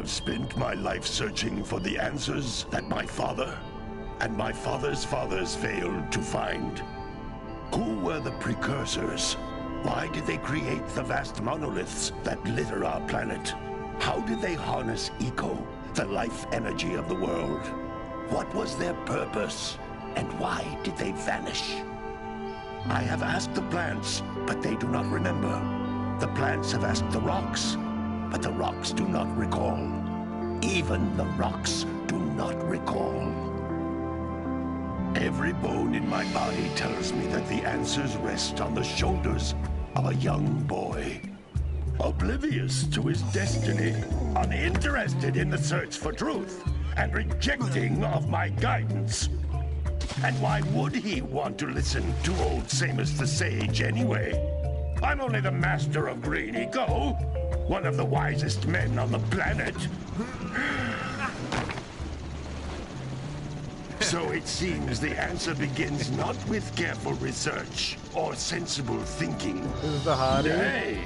have spent my life searching for the answers that my father and my father's fathers failed to find. Who were the precursors? Why did they create the vast monoliths that litter our planet? How did they harness eco, the life energy of the world? What was their purpose? And why did they vanish? I have asked the plants, but they do not remember. The plants have asked the rocks, but the rocks do not recall. Even the rocks do not recall. Every bone in my body tells me that the answers rest on the shoulders of a young boy. Oblivious to his destiny, uninterested in the search for truth, and rejecting of my guidance. And why would he want to listen to old Samus the Sage anyway? I'm only the master of green eco, one of the wisest men on the planet. So it seems the answer begins not with careful research or sensible thinking. This is the hottie. Nay,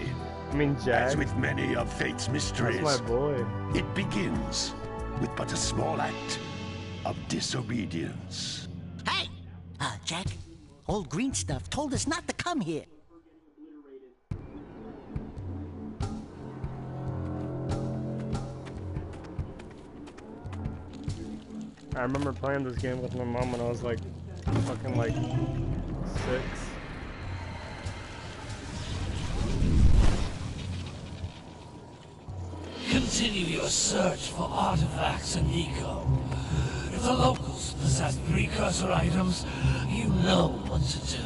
I mean, Jak. as with many of fate's mysteries, That's my boy. it begins with but a small act of disobedience. Hey! Jak, old green stuff told us not to come here. I remember playing this game with my mom when I was like, fucking like 6. Continue your search for artifacts and eco. If the locals possess precursor items, you know what to do.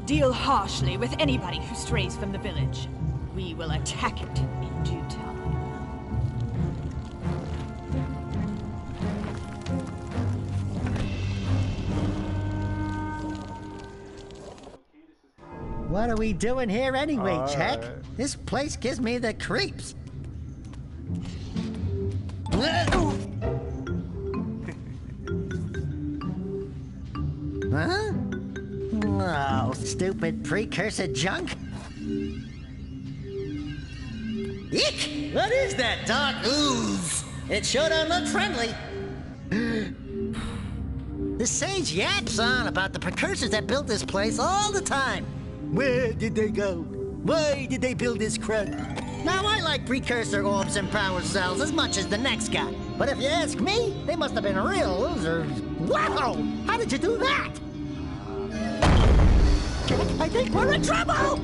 Deal harshly with anybody who strays from the village. We will attack it in due time. What are we doing here anyway, Jak? Alright. This place gives me the creeps. Huh? Oh, stupid precursor junk. Eek! What is that dark ooze? It sure don't look friendly. The sage yaps on about the precursors that built this place all the time. Where did they go? Why did they build this crud? Now, I like precursor orbs and power cells as much as the next guy. But if you ask me, they must have been real losers. Wow! How did you do that? Jak, I think we're in trouble!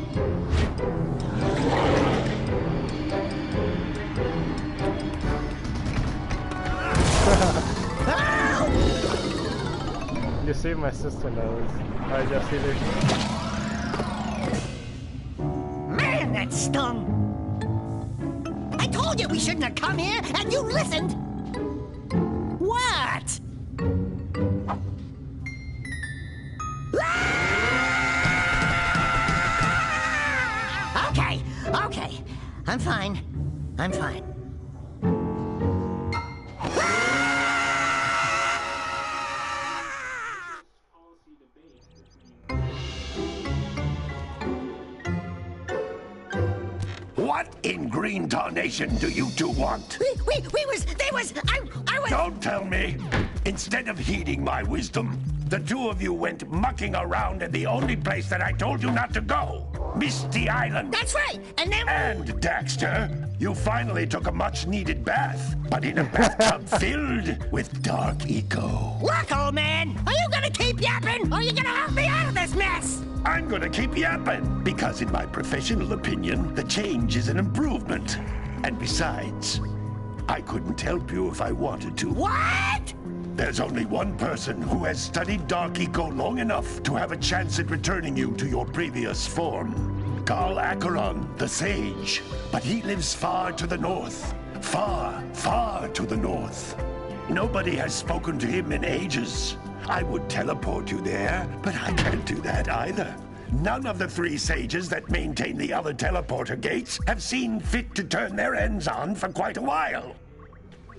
You see, my sister knows. Alright, Jesse. Man, that stung! I told you we shouldn't have come here, and you listened! What? Ah! Okay. I'm fine. What in green tarnation do you two want? I was... Don't tell me! Instead of heeding my wisdom, the two of you went mucking around in the only place that I told you not to go. Misty Island. That's right, and then... And, Daxter, you finally took a much-needed bath, but in a bathtub filled with dark eco. Look, old man! Are you gonna keep yapping, or are you gonna help me out of this mess? I'm gonna keep yapping, because in my professional opinion, the change is an improvement. And besides, I couldn't help you if I wanted to. What? There's only one person who has studied Dark Eco long enough to have a chance at returning you to your previous form. Carl Acheron, the Sage. But he lives far to the north. Far, far to the north. Nobody has spoken to him in ages. I would teleport you there, but I can't do that either. None of the 3 sages that maintain the other teleporter gates have seen fit to turn their ends on for quite a while.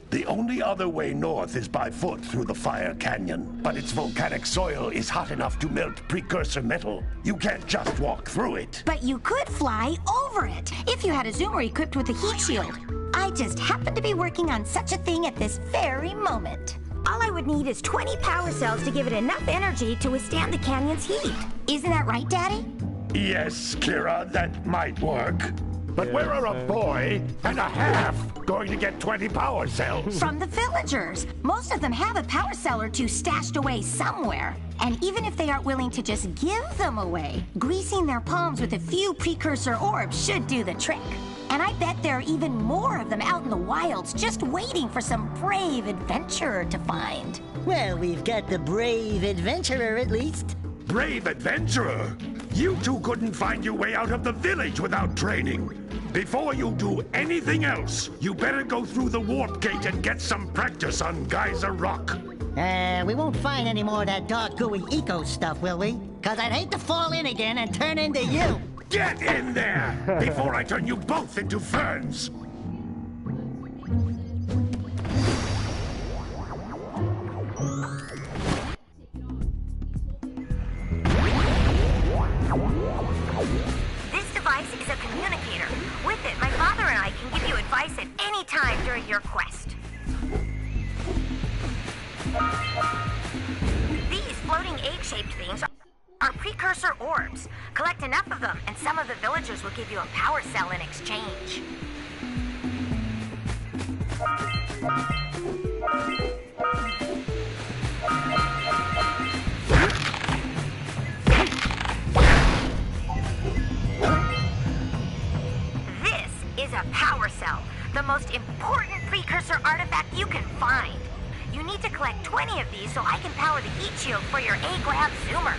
The only other way north is by foot through the Fire Canyon, but its volcanic soil is hot enough to melt precursor metal. You can't just walk through it. But you could fly over it, if you had a zoomer equipped with a heat shield. I just happen to be working on such a thing at this very moment. All I would need is 20 power cells to give it enough energy to withstand the canyon's heat. Isn't that right, Daddy? Yes, Kira, that might work. But where are a boy and a half going to get 20 power cells? From the villagers. Most of them have a power cell or two stashed away somewhere. And even if they aren't willing to just give them away, greasing their palms with a few precursor orbs should do the trick. And I bet there are even more of them out in the wilds just waiting for some brave adventurer to find. Well, we've got the brave adventurer at least. Brave adventurer? You two couldn't find your way out of the village without training. Before you do anything else, you better go through the warp gate and get some practice on Geyser Rock. We won't find any more of that dark gooey eco stuff, will we? 'Cause I'd hate to fall in again and turn into you. Get in there before I turn you both into ferns. This device is a communicator. With it, my father and I can give you advice at any time during your quest. These floating egg-shaped things are precursor orbs. Collect enough of them, and some of the villagers will give you a power cell in exchange. This is a power cell, the most important precursor artifact you can find. You need to collect 20 of these so I can power the heat shield for your A-Grab Zoomer.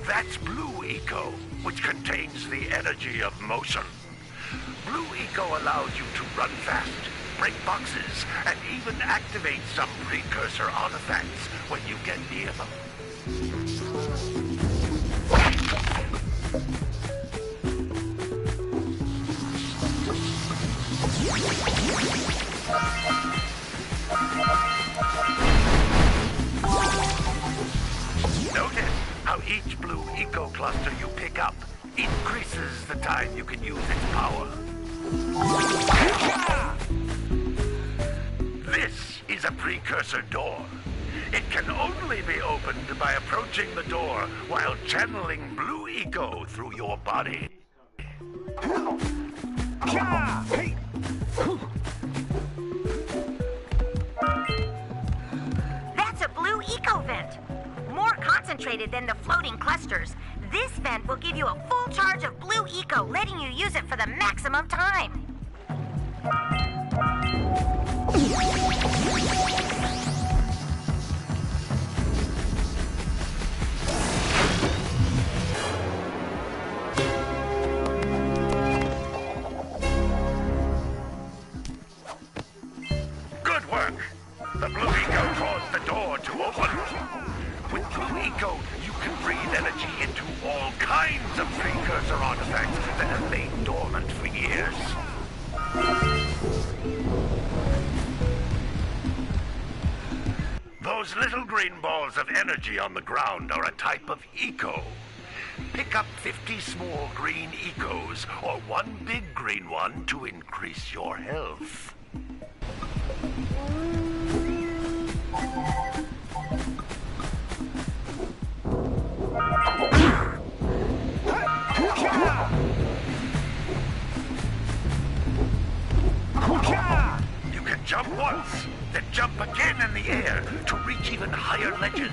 That's Blue Eco, which contains the energy of motion. Blue Eco allows you to run fast, break boxes, and even activate some precursor artifacts when you get near them. Notice how each Blue Eco cluster you pick up increases the time you can use its power. This is a precursor door. It can only be opened by approaching the door while channeling Blue Eco through your body. That's a Blue Eco vent. More concentrated than the floating clusters. This vent will give you a full charge of Blue Eco, letting you use it for the maximum time. Good work! The Blue Eco caused the door to open. With Blue Eco, you can breathe energy into all kinds of precursor artifacts that have lain dormant for years. Those little green balls of energy on the ground are a type of eco. Pick up 50 small green ecos, or one big green one to increase your health. Jump once, then jump again in the air to reach even higher ledges.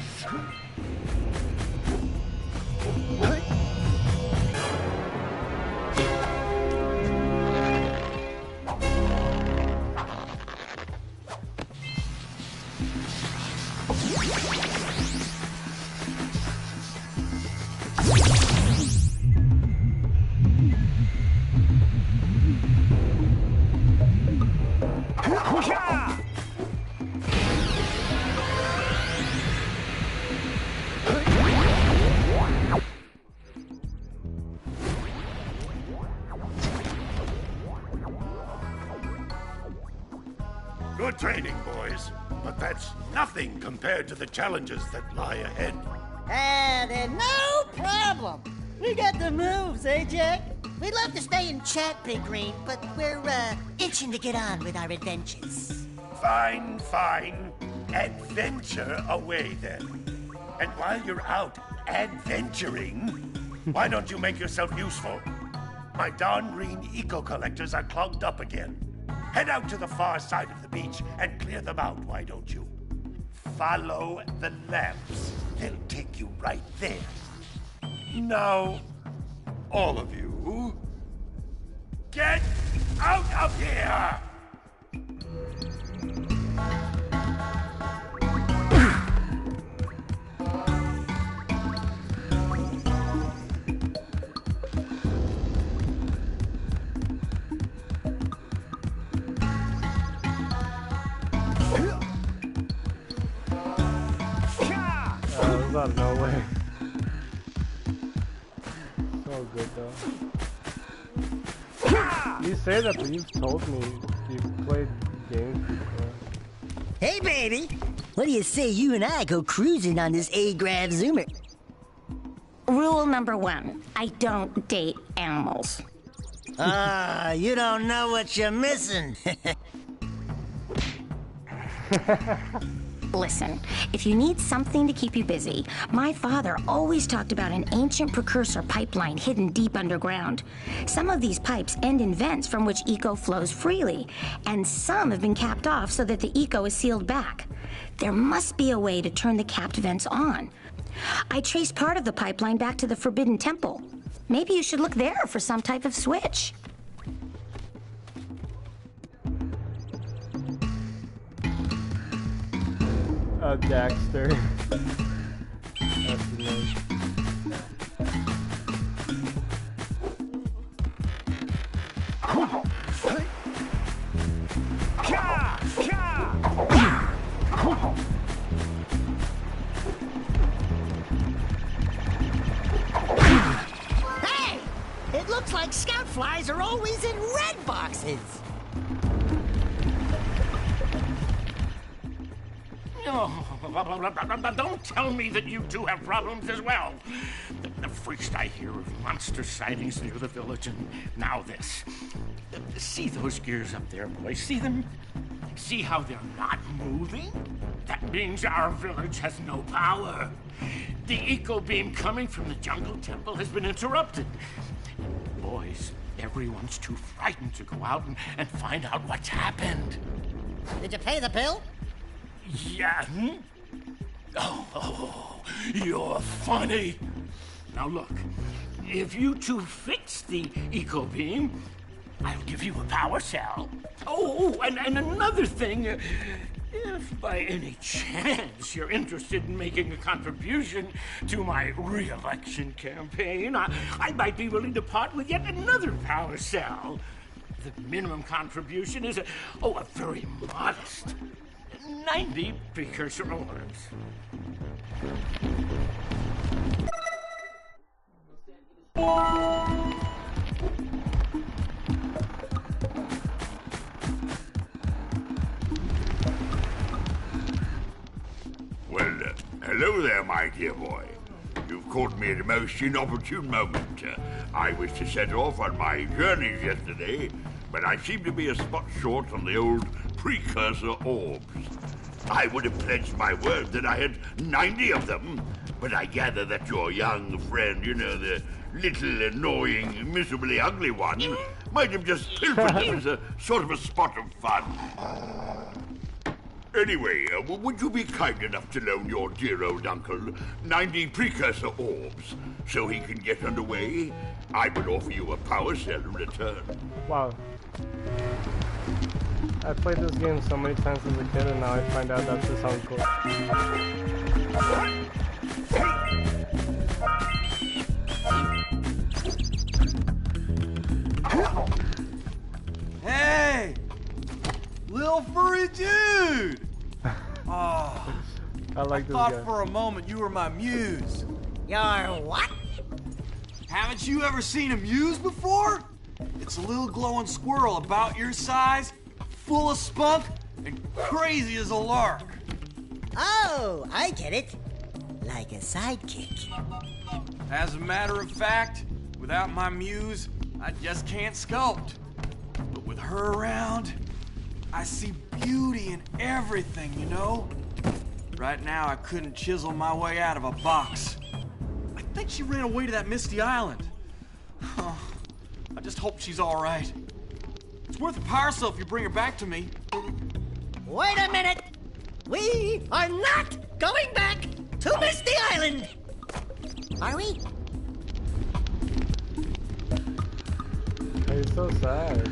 Good training, boys, but that's nothing compared to the challenges that lie ahead. Then no problem. We got the moves, eh, Jack? We'd love to stay and chat, Big Green, but we're, itching to get on with our adventures. Fine, fine. Adventure away, then. And while you're out adventuring, why don't you make yourself useful? My darn green eco-collectors are clogged up again. Head out to the far side of the beach and clear them out, why don't you? Follow the lamps. They'll take you right there. Now, all of you, get out of here! Out of nowhere. So good though. You say that, but you've told me you've played games before. Hey, baby! What do you say you and I go cruising on this A-Grav Zoomer? Rule number 1, I don't date animals. You don't know what you're missing. Listen, if you need something to keep you busy, my father always talked about an ancient precursor pipeline hidden deep underground. Some of these pipes end in vents from which eco flows freely, and some have been capped off so that the eco is sealed back. There must be a way to turn the capped vents on. I traced part of the pipeline back to the Forbidden Temple. Maybe you should look there for some type of switch. Daxter. That's the name. Hey! It looks like scout flies are always in red boxes. Don't tell me that you two have problems as well. First I hear of monster sightings near the village, and now this. See those gears up there, boys? See them? See how they're not moving? That means our village has no power. The eco beam coming from the jungle temple has been interrupted. Boys, everyone's too frightened to go out and find out what's happened. Did you pay the bill? Yeah. Oh, you're funny. Now look, if you two fix the eco beam, I'll give you a power cell. Oh, and another thing, if by any chance you're interested in making a contribution to my re-election campaign, I might be willing to part with yet another power cell. The minimum contribution is a very modest 90 precursor orbs. Well, hello there, my dear boy. You've caught me at a most inopportune moment. I was to set off on my journeys yesterday, but I seem to be a spot short on the old precursor orbs. I would have pledged my word that I had 90 of them, but I gather that your young friend, you know, the little, annoying, miserably ugly one, Might have just pilfered them as a sort of a spot of fun. Anyway, would you be kind enough to loan your dear old uncle 90 precursor orbs so he can get underway? I would offer you a power cell in return. Wow. I played this game so many times as a kid and now I find out that's just how it goes. Hey! Little furry dude! Oh, I like this thought guy. for a moment you were my muse. Your what? Haven't you ever seen a muse before? It's a little glowing squirrel about your size, full of spunk, and crazy as a lark. Oh, I get it. Like a sidekick. As a matter of fact, without my muse, I just can't sculpt. But with her around, I see beauty in everything, you know? Right now, I couldn't chisel my way out of a box. I think she ran away to that misty island. Oh, I just hope she's all right. It's worth a power cell if you bring her back to me. Wait a minute! We are not going back to Misty Island! Are we? He's so sad.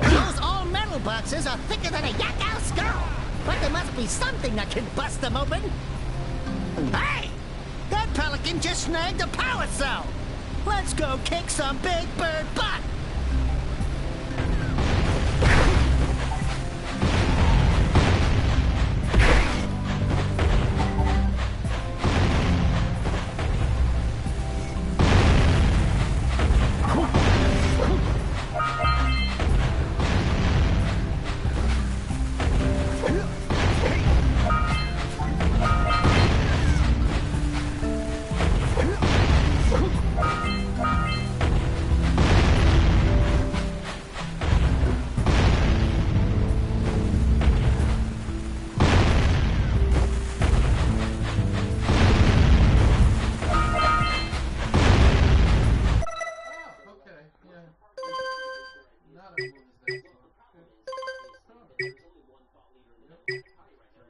Those all-metal boxes are thicker than a yak-owl skull! But there must be something that can bust them open! Hey! That pelican just snagged a power cell! Let's go kick some big bird butt!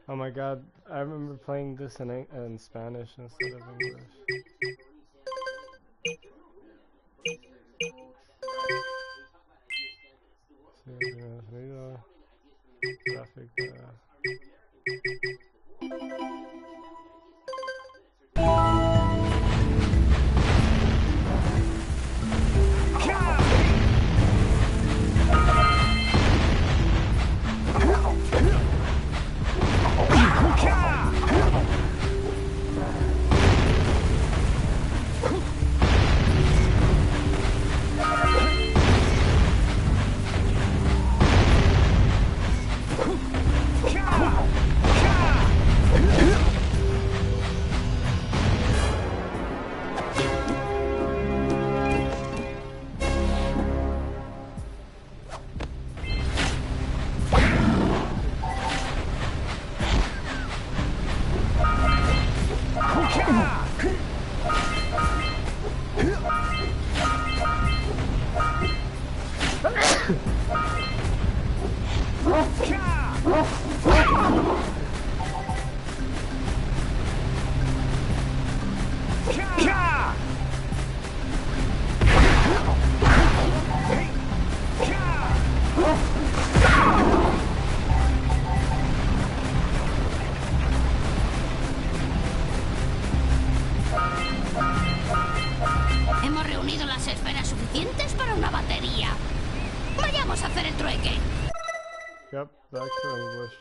Oh my god, I remember playing this in Spanish instead of English. Hemos reunido las esferas suficientes para una batería. Vayamos a hacer el trueque. Yep, back to English.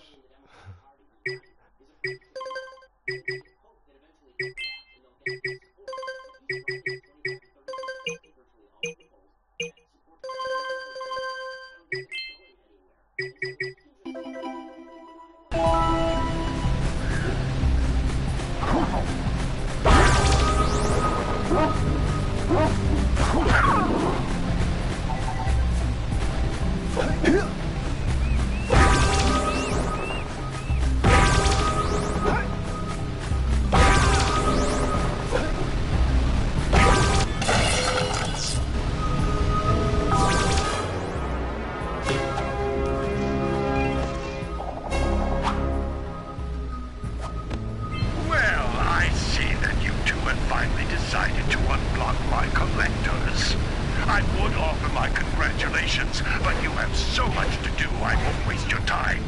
waste your time.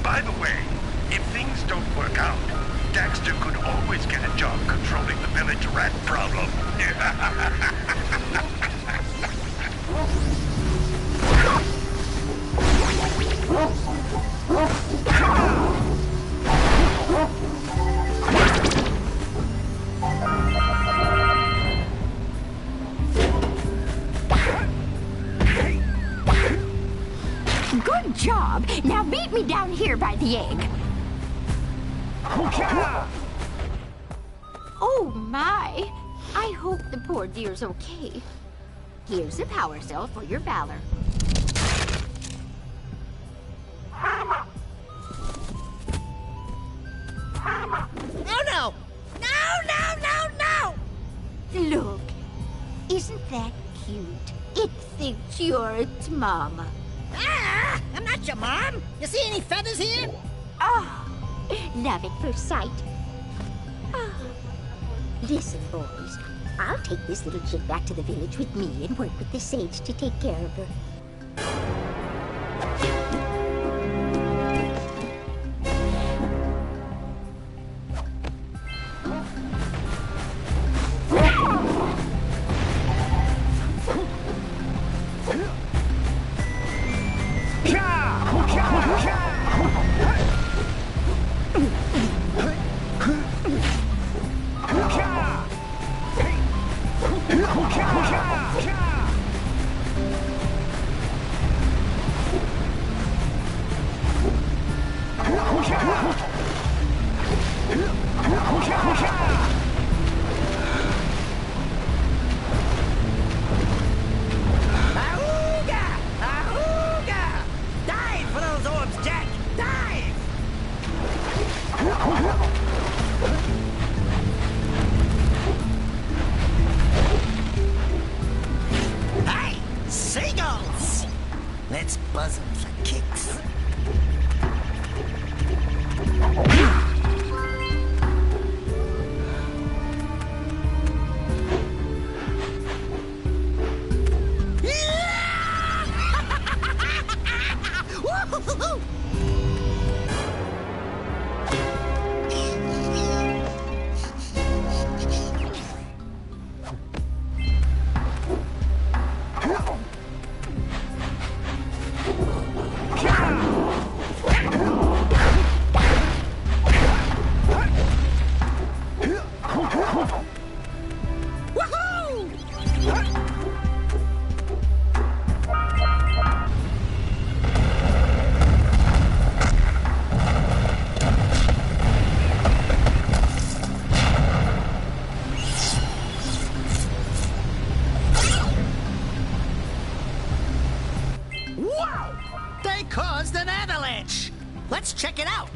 By the way, if things don't work out, Daxter could always get a job controlling the village rat problem. Good job. Now meet me down here by the egg. Oh my. I hope the poor dear's okay. Here's a power cell for your valor. Oh no! No! Look, isn't that cute? It thinks you're its mama. Ah! I'm not your mom! You see any feathers here? Oh, love at first sight. Oh. Listen, boys. I'll take this little chick back to the village with me and work with the sage to take care of her. Dive for those orbs, Jak! Dive! Hey! Seagulls! Let's buzz them for kicks. Woo-hoo-hoo-hoo! Wow! They caused an avalanche! Let's check it out!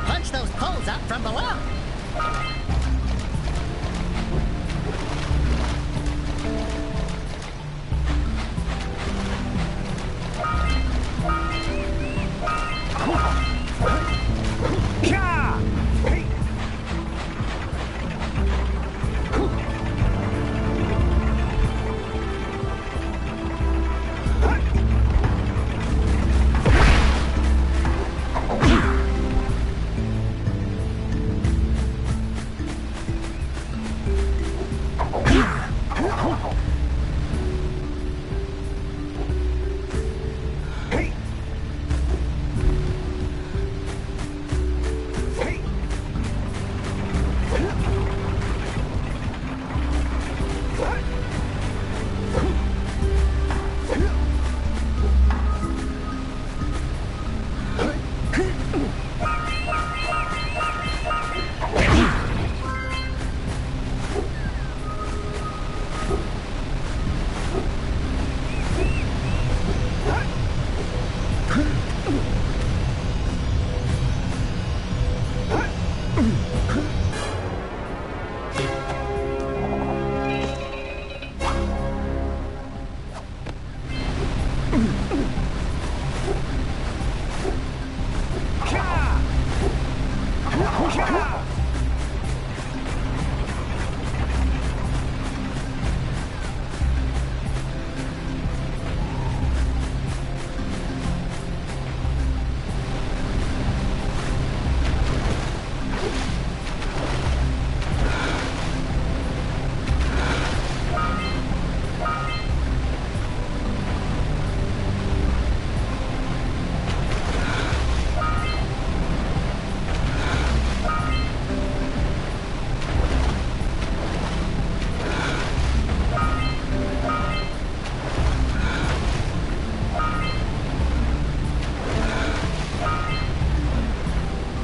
Punch those poles up from below!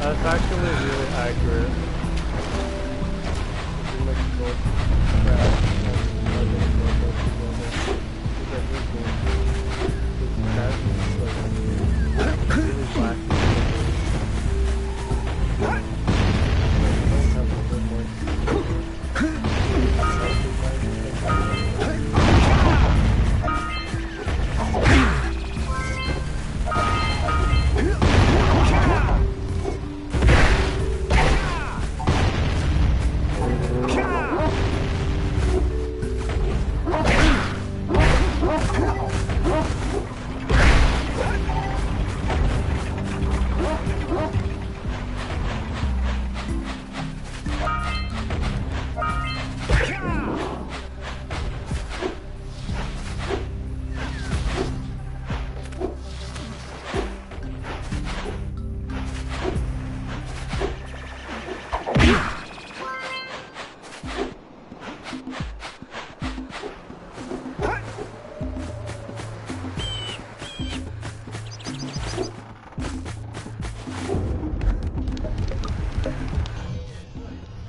That's actually really accurate.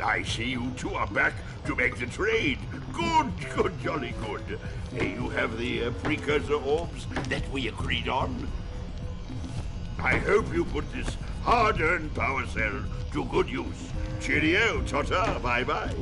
I see you two are back to make the trade. Good, good, jolly good. You have the precursor orbs that we agreed on. I hope you put this hard-earned power cell to good use. Cheerio, ta-ta, bye-bye.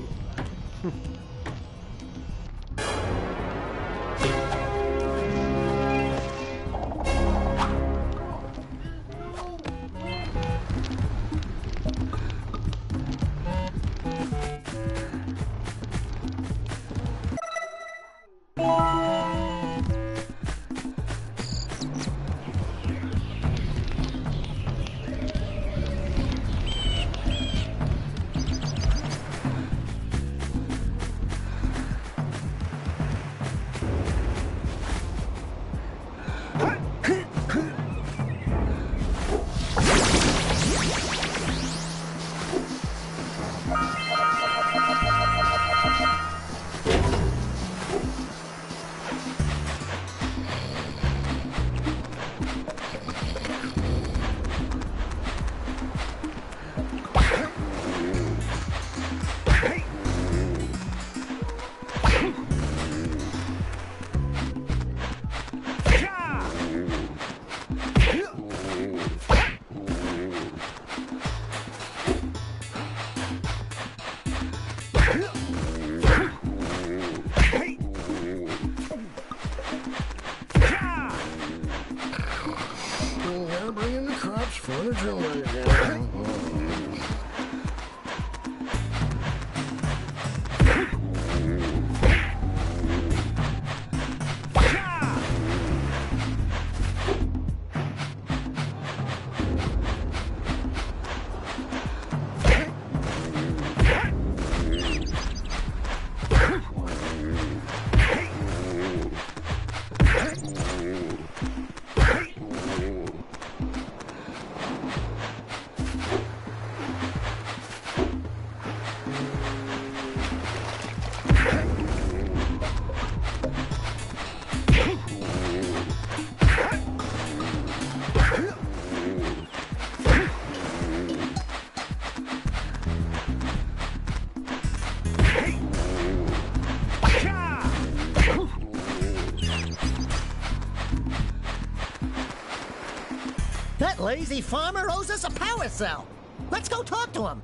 That lazy farmer owes us a power cell. Let's go talk to him.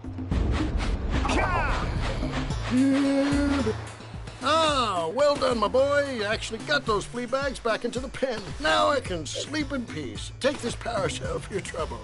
Ah, well done, my boy. You actually got those flea bags back into the pen. Now I can sleep in peace. Take this power cell for your trouble.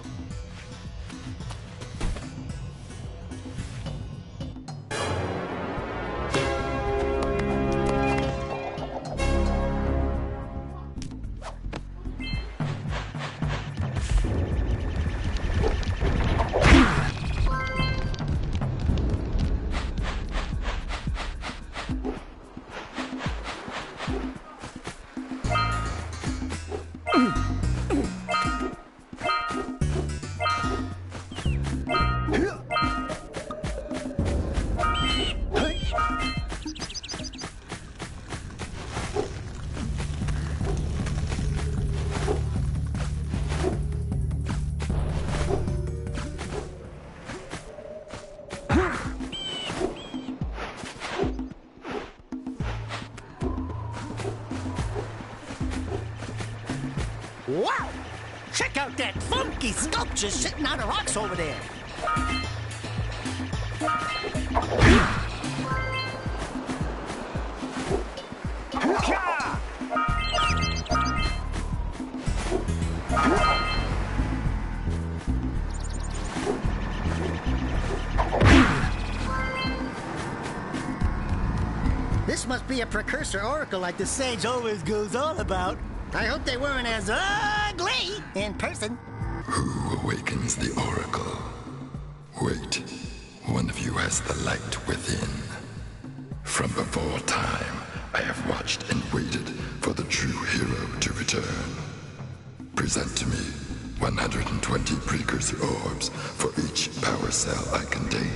Check out that funky sculpture sitting on the rocks over there. This must be a precursor oracle like the sage always goes on about. I hope they weren't as ugly in person. Who awakens the oracle? Wait, one of you has the light within. From before time, I have watched and waited for the true hero to return. Present to me 120 precursor orbs for each power cell I contain.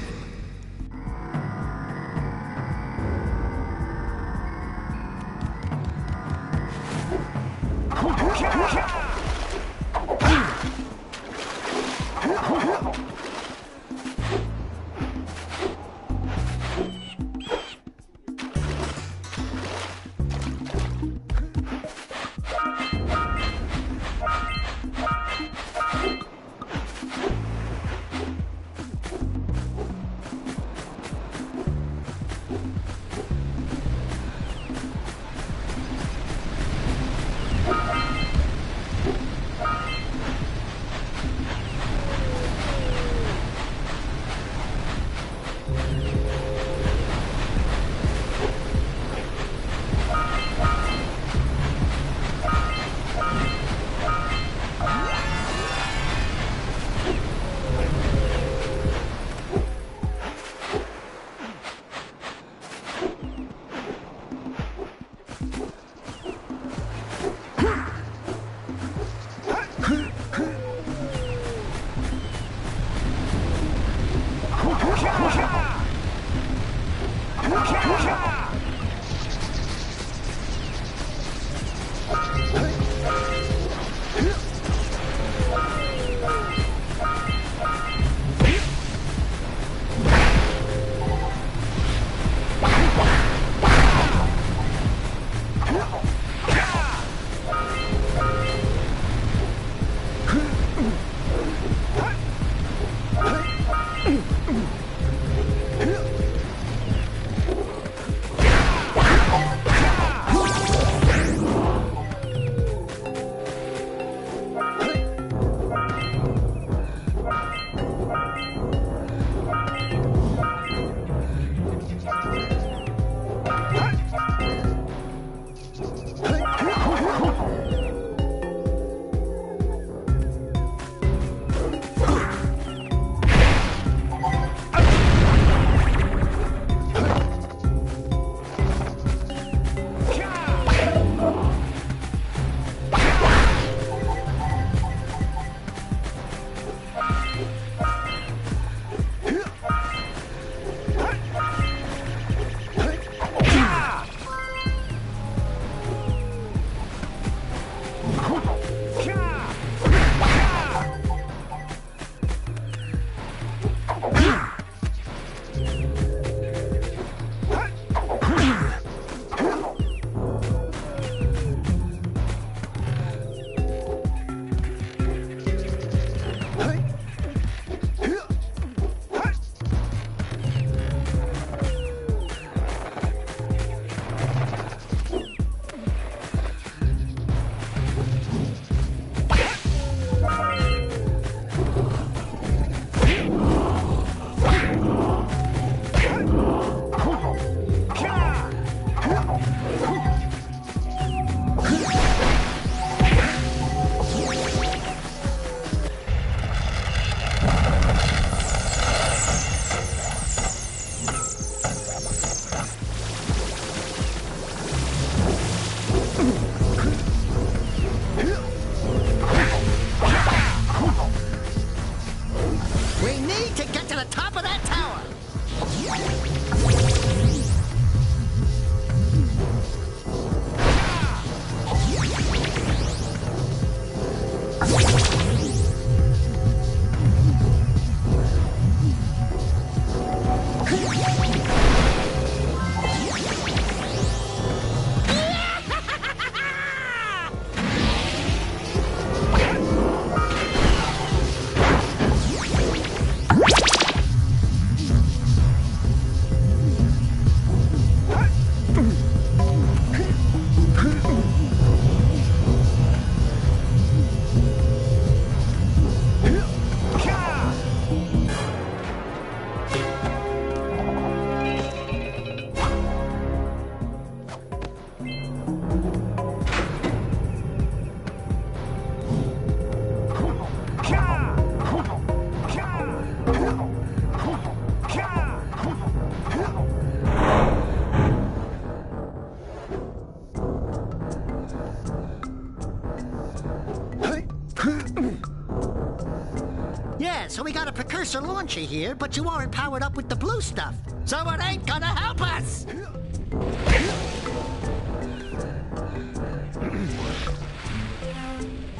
Yeah, so we got a precursor launcher here, but you aren't powered up with the blue stuff. So it ain't gonna help us!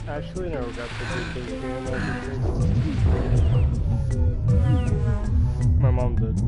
Actually, no, got the blue game. My mom did.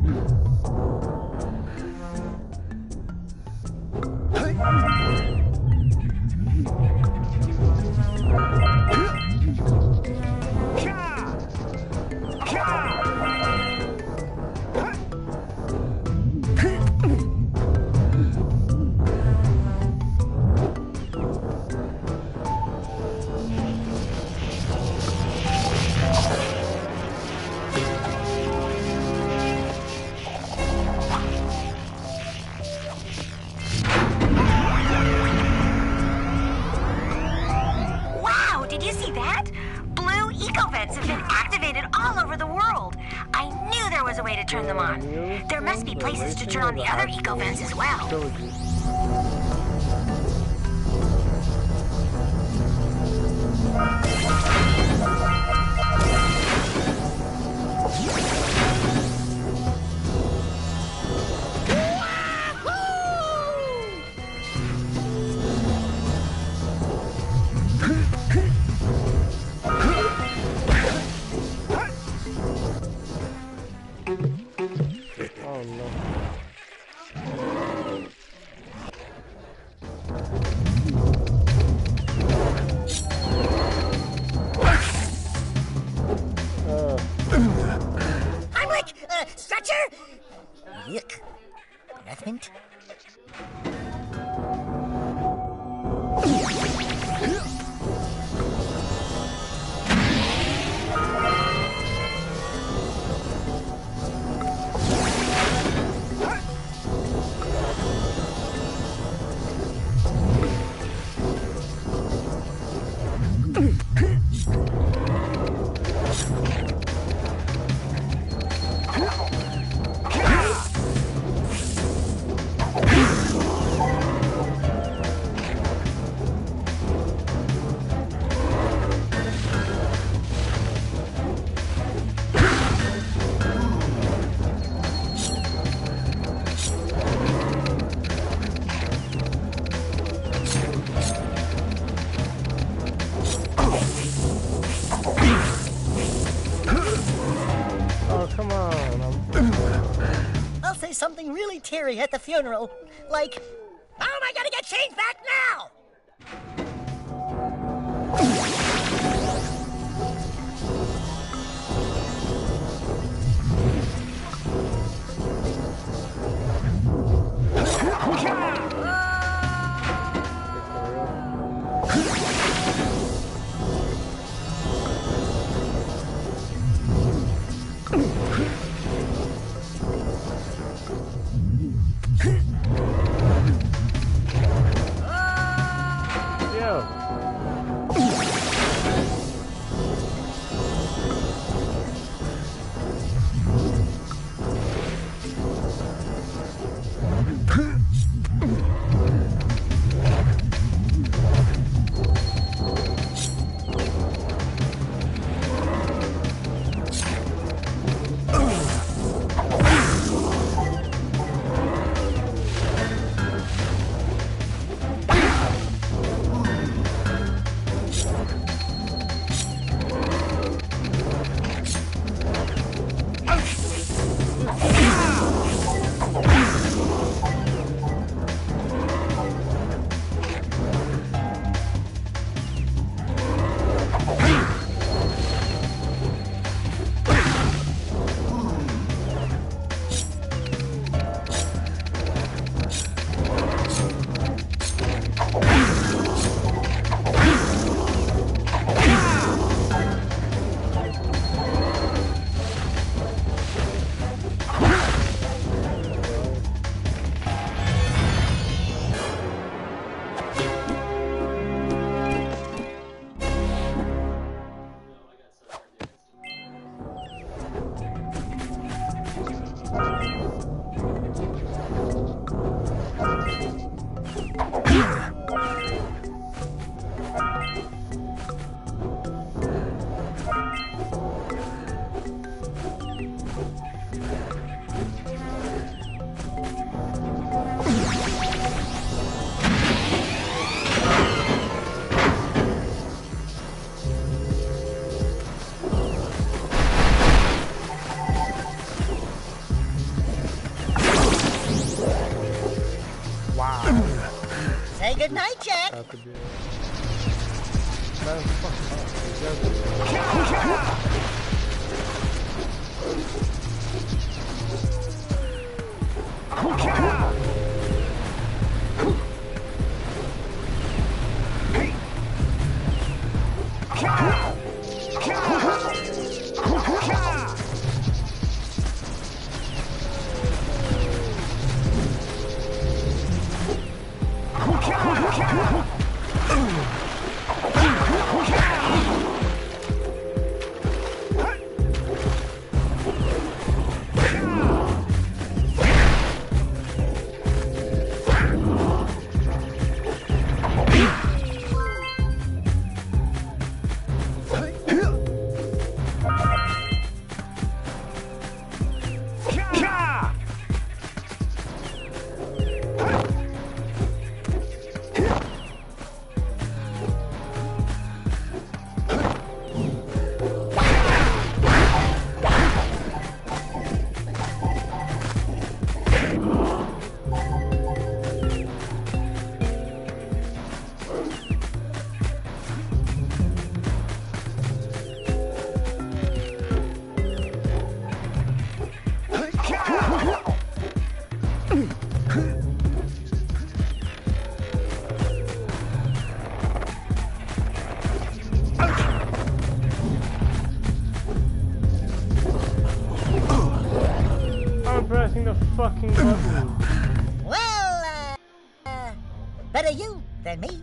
Turn them on. There must be places to turn on the other eco vents as well. Oh no. Heimlich! Stretcher! Yuck. Breath mint? Something really teary at the funeral. Like, how am I gonna get change back now? Say goodnight, Jack. Pressing the fucking button. Well, better you than me.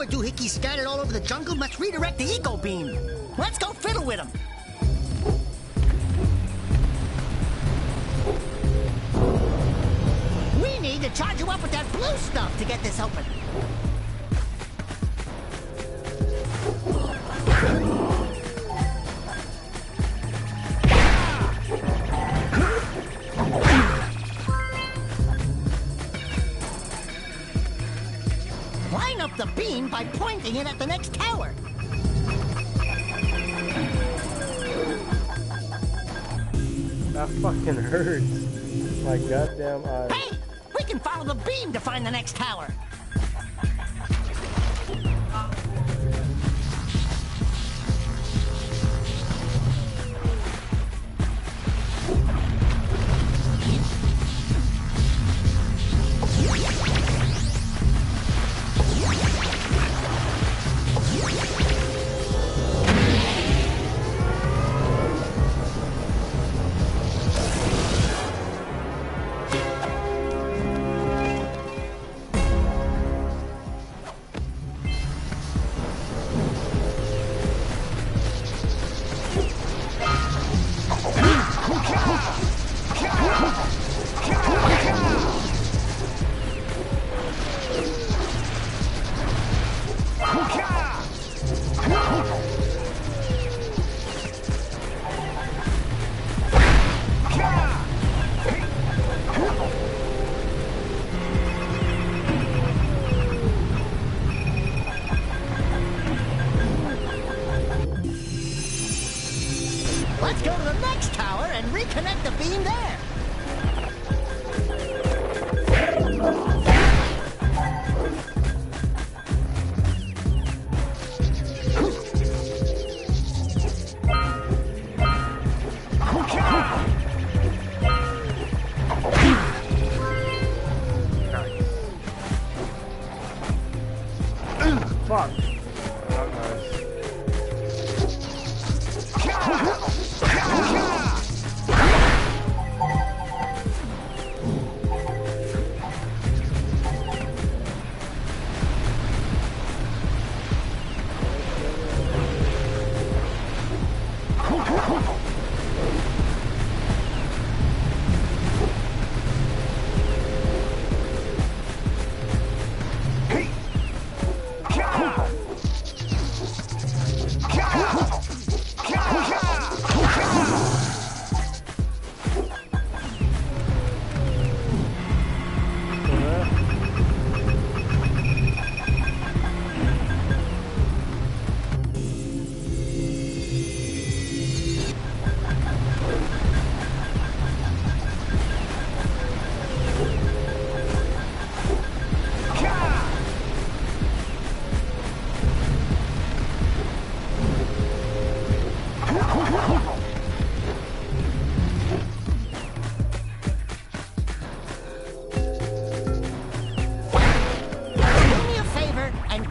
doohickeys scattered all over the jungle must redirect the eco beam. Let's go fiddle with them. We need to charge you up with that blue stuff to get this open. Line up the beam by pointing it at the next tower. That fucking hurts. My goddamn eyes. Hey! We can follow the beam to find the next tower. Let's go to the next tower and reconnect the beam there. Fuck.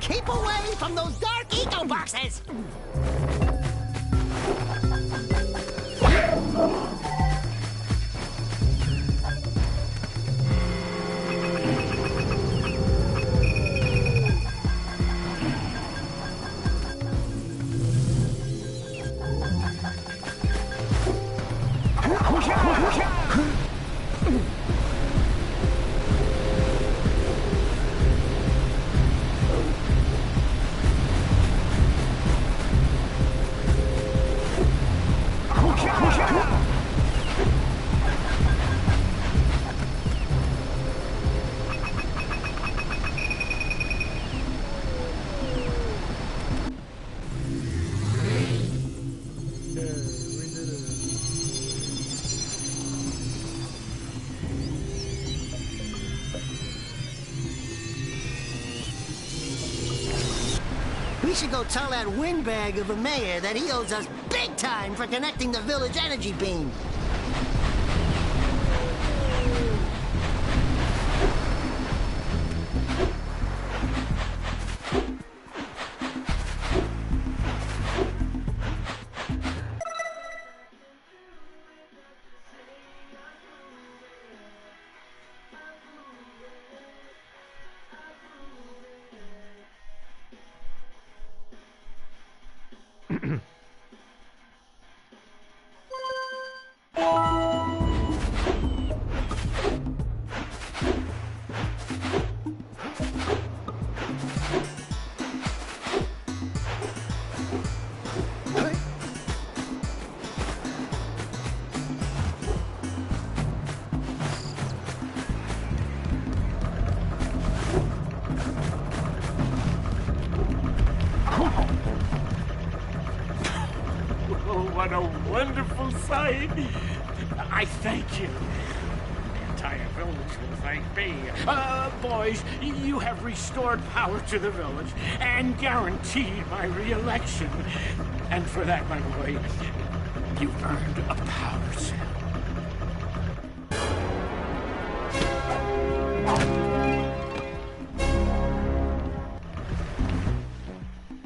Keep away from those dark eco boxes! We should go tell that windbag of a mayor that he owes us big time for connecting the village energy beam. wonderful sight. I thank you. The entire village will thank me. Boys, you have restored power to the village and guaranteed my re-election. And for that, my boy, you've earned a power cell.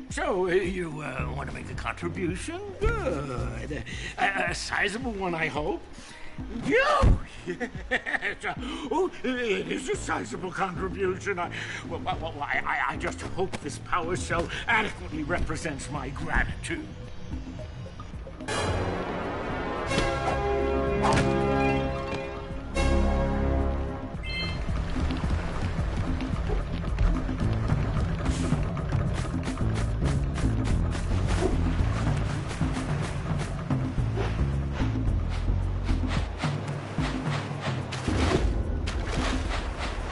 So, you want to make a contribution? Good. A sizable one, I hope. Yes. Oh, it is a sizable contribution. I just hope this power cell adequately represents my gratitude.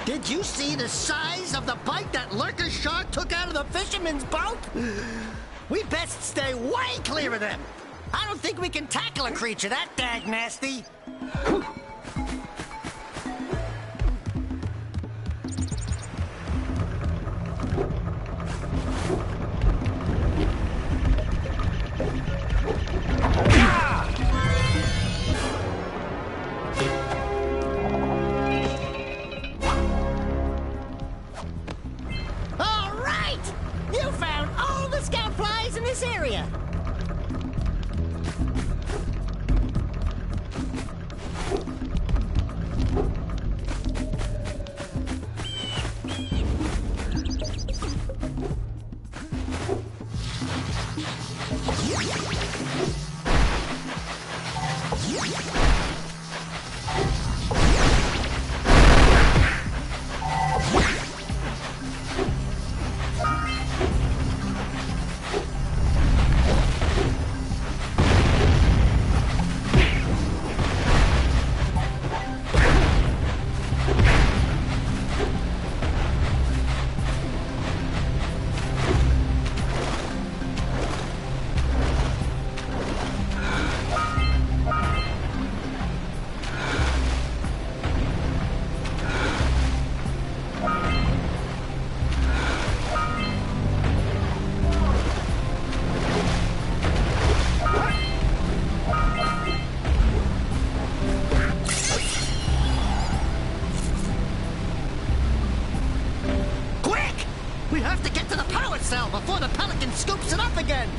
Did you see the size of the bite that lurker shark took out of the fisherman's boat? We best stay way clear of them. I don't think we can tackle a creature that dag nasty. All right! You found all the scout flies in this area. We have to get to the power cell before the pelican scoops it up again.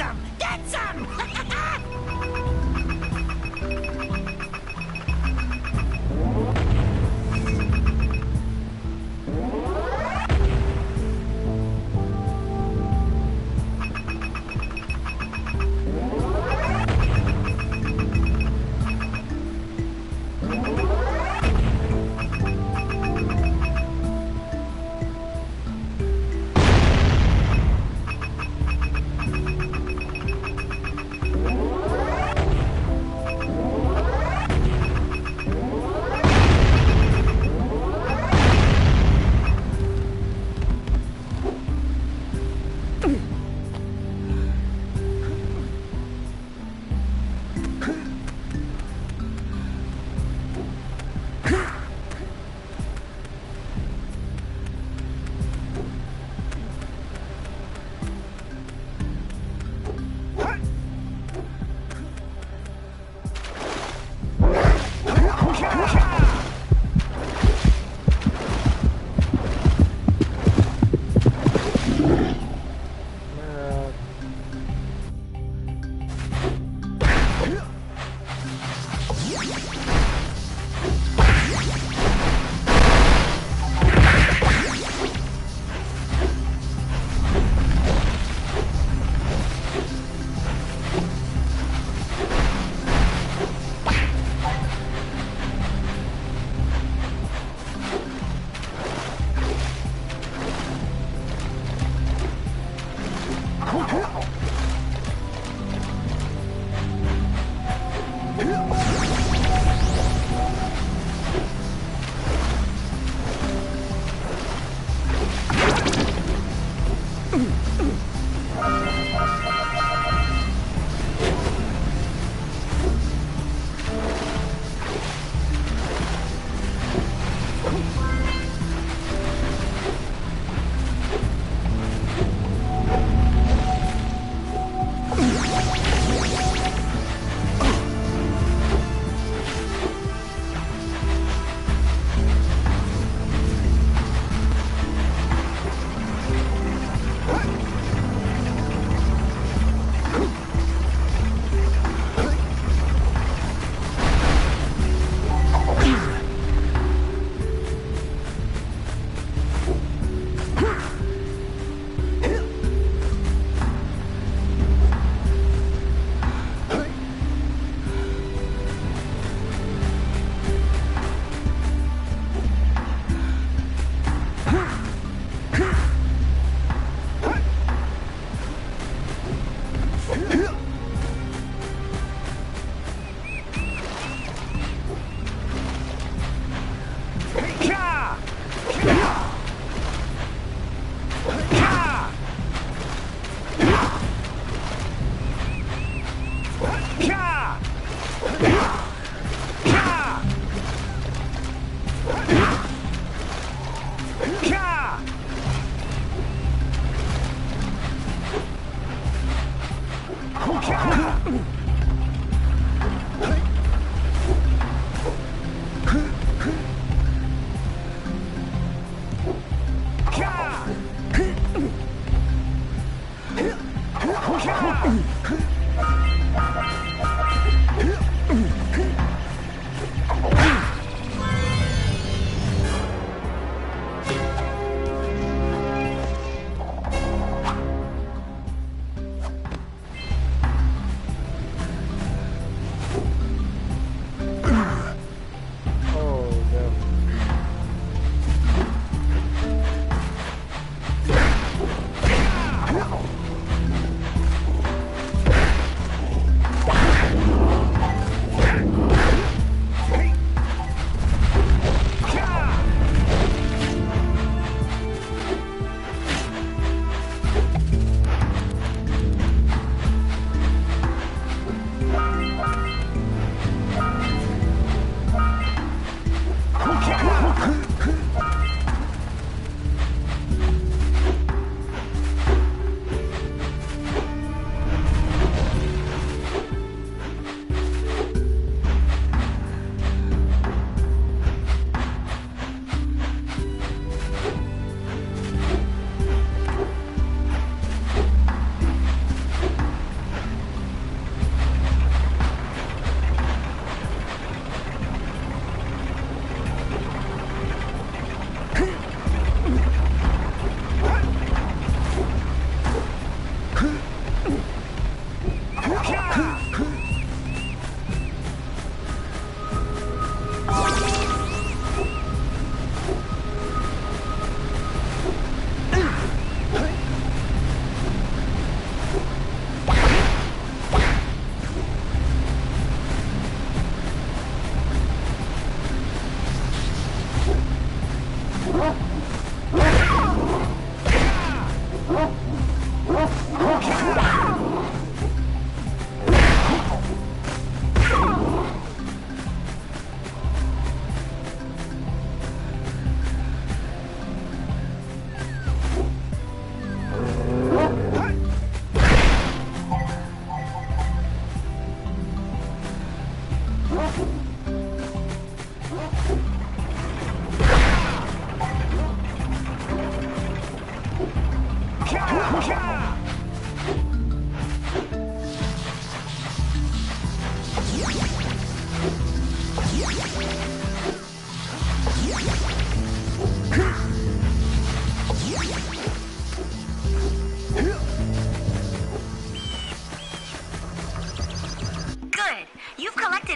some! Get some!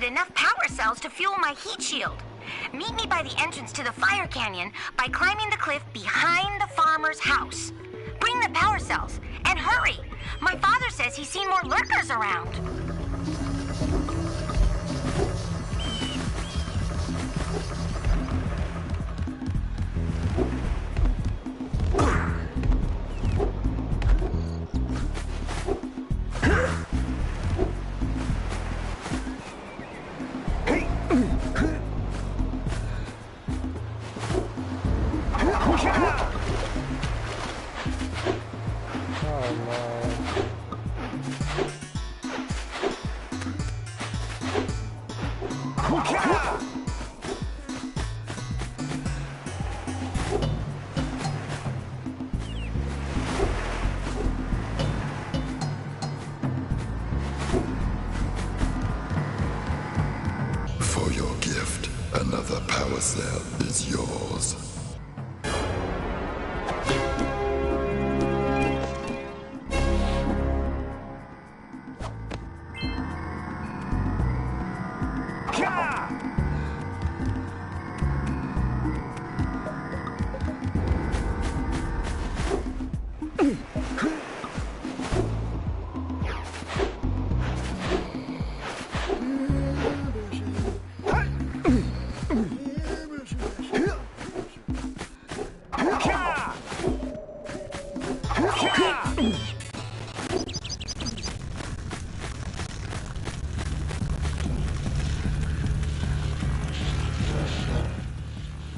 enough power cells to fuel my heat shield. Meet me by the entrance to the fire canyon by climbing the cliff behind the farmer's house. Bring the power cells, and hurry! My father says he's seen more lurkers around. For your gift, another power cell is yours.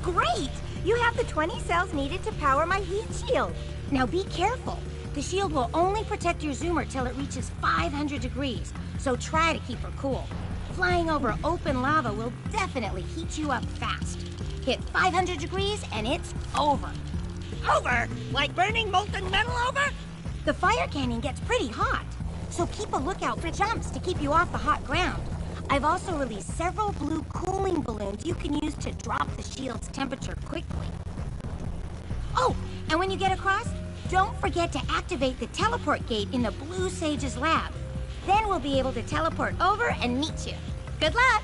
Great! You have the 20 cells needed to power my heat shield. Now be careful. The shield will only protect your zoomer till it reaches 500 degrees, so try to keep her cool. Flying over open lava will definitely heat you up fast. Hit 500 degrees and it's over. Over? Like burning molten metal over? The fire canyon gets pretty hot, so keep a lookout for jumps to keep you off the hot ground. I've also released several blue cooling balloons you can use to drop the shield's temperature quickly. Oh, and when you get across, don't forget to activate the teleport gate in the Blue Sage's lab. Then we'll be able to teleport over and meet you. Good luck!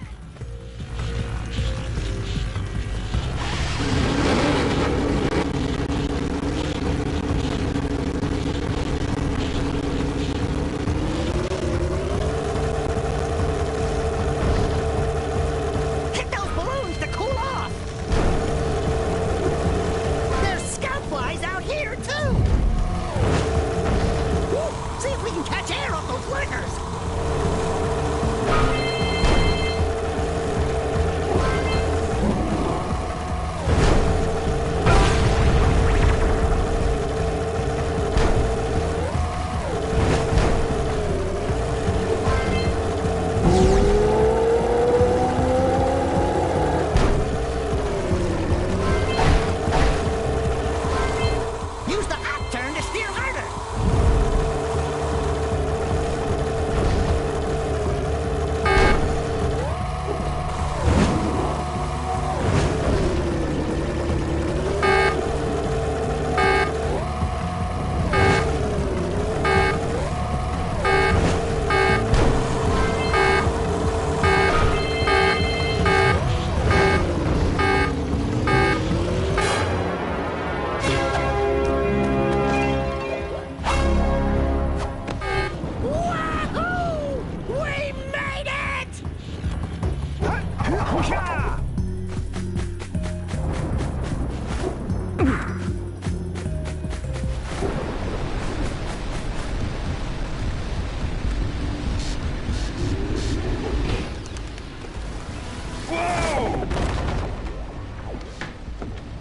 Hit those balloons to cool off! There's scout flies out here, too! Woo, see if we can catch air off those lurkers! Use the upturn to steer harder! Wahoo! We made it! Whoa!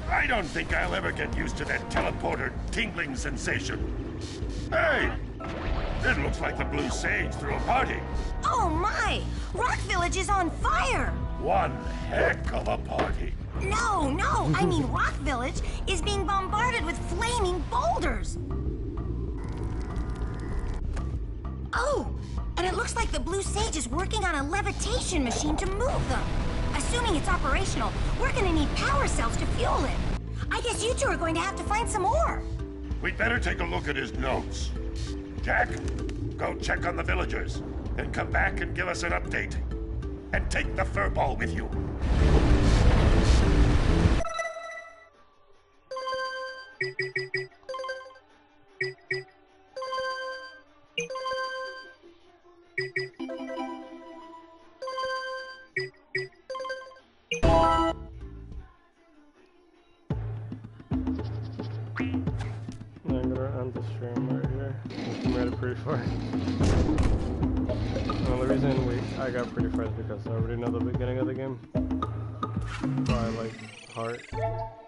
I don't think I'll ever get used to that teleporter tingling sensation. Hey! It looks like the Blue Sage threw a party. Oh my! Rock Village is on fire! One heck of a party. No, I mean Rock Village is being bombarded with flaming boulders. Oh, and it looks like the Blue Sage is working on a levitation machine to move them. Assuming it's operational, we're gonna need power cells to fuel it. I guess you two are going to have to find some more. We'd better take a look at his notes. Jack, go check on the villagers, then come back and give us an update. and take the fur ball with you. I'm gonna end the stream right here. We made it pretty far. Well, the reason I got pretty far is because I already know the beginning of the game. So I like heart.